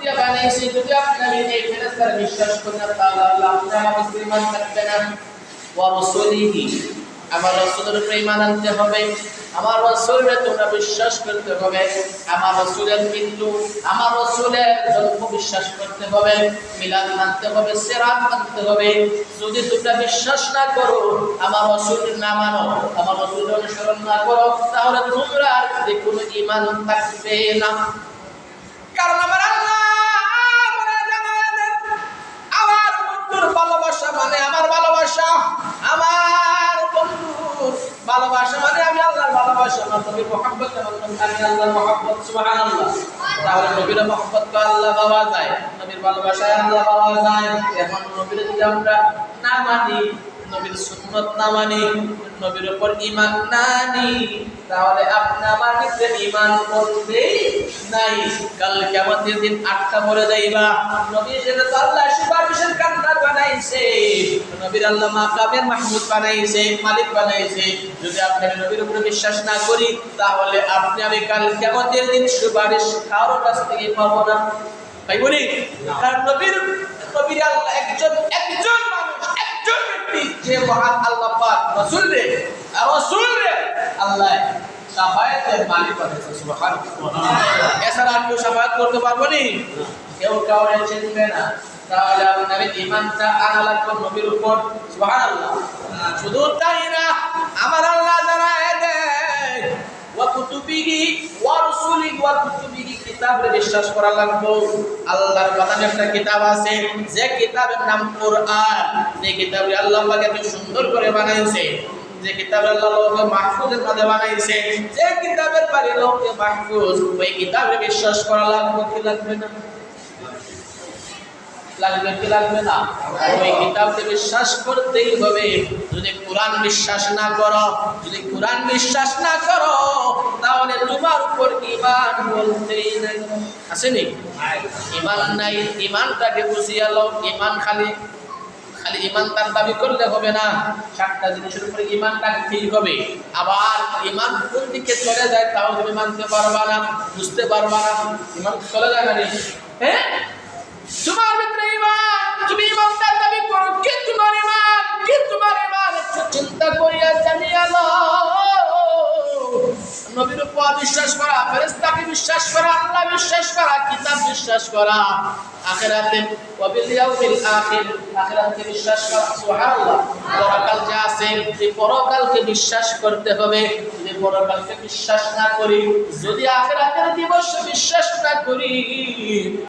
দিয়ে বানাইছে যদি আপনি এই ফেরেশতার বিশ্বাস করেন তাহলে আল্লাহ আপনার উপর ঈমান রাখবে না ওয়া রাসূলিহি আমার রাসূলের উপর ঈমান আনতে হবে আমার রাসূলের তোমরা বিশ্বাস করতে হবে আমার রাসূলের মৃত্যু আমার রাসূলের জন্ম বিশ্বাস করতে হবে মিলাদ মানতে হবে সিরাত মানতে হবে যদি তোমরা বিশ্বাস না করো আমার রাসূলের না মানো আমার রাসূলের অনুসরণ না করো তাহলে তোমরা আর কোনো ঈমান থাকবে না কারণ আমার আল্লাহ আমার বন্ধুর ভালোবাসা মানে আমার ভালোবাসা আমার বন্ধুর ভালোবাসা মানে আমি আল্লাহর ভালোবাসা নবীর মুহাব্বত আমি আল্লাহর মুহাব্বত সুবহানাল্লাহ তাহলে নবীর মুহাব্বত তো আল্লাহ পাওয়া যায় নবীর ভালোবাসা আল্লাহ পাওয়া যায় এখন নবীর যদি আমরা না মানি নবীর সুন্নাত না মানি নবীর উপর ঈমান না আনি তাহলে আপনি আমার ভিতরে ঈমান করতে নাই কাল কিয়ামতের দিন আটটা মরে যাইবা নবী যেটা তো আল্লাহ সুপারিশের কান্ডার বানাইছে নবীর আল্লাহ মাকামের মাহমুদ বানাইছে মালিক বানাইছে যদি আপনি নবীর উপর বিশ্বাস না করি তাহলে আপনি আমি কাল কিয়ামতের দিন সুপারিশ কারো কাছ থেকে পাবো না তাই বলি কারণ নবীর আল্লাহ একজন মানুষ একজন ব্যক্তি যে মহান আল্লাহ পাক রাসূল রে আল্লাহ শাফায়াতের মালিক বানাইছে সুবহানাল্লাহ এছাড়া আর কেউ শাফায়াত করতে পারবে না কেউ কাউরে চিনবে না তাহলে আপনার ঈমানটা আনা লাগবে নবীর উপর সুবহানাল্লাহ শুধু তাই না আমার আল্লাহ জানায় দেয় ওয়া কুতুবিহি ওয়া রাসূলিহি ওয়া কুতুবিহি কিতাবে বিশ্বাস করা লাগবে আল্লাহর বানানো একটা কিতাব আছে যে কিতাবের নাম কোরআন যে কিতাবে আল্লাহ পাক এত সুন্দর করে বানাইছে যে কিতাব আল্লাহ লৌহে মাহফুজের মধ্যে বানাইছে যে কিতাবের বাড়ি লৌহে মাহফুজ ওই কিতাবে বিশ্বাস করা লাগবে কি লাগবে না লাগবে না ওই কিতাবকে বিশ্বাস করতেই হবে যদি কোরআন বিশ্বাস না করো তাহলে তোমার উপর ঈমান বলতেই নাই আসেনি ঈমান নাই ঈমানটাকে বুঝিয়ে লও ঈমান খালি ঈমান তার দাবি করলে হবে না সাতটা জিনিসের উপরে ঈমান রাখতে হবে আবার ঈমান কোন দিকে চলে যায় তাও তুমি মানতে পারবা না বুঝতে পারবা না ঈমান চলে যায় না হ্যাঁ তোমার ভিতরে ঈমান তুমি ঈমানদার দাবি করো কি তোমার ঈমান একটু চিন্তা করিয়া জানিয়া লও নবীর উপর বিশ্বাস করা ফেরেশতাকে বিশ্বাস করা আল্লাহ বিশ্বাস করা কিতাব বিশ্বাস করা আখিরাতে ওয়াবিল ইয়াউমিল আখিরাতে বিশ্বাস করা সুবহানাল্লাহ পরকাল যা আছে এই পরকালকে বিশ্বাস করতে হবে যদি পরকালকে বিশ্বাস না করি যদি আখিরাতের দিবস বিশ্বাস না করি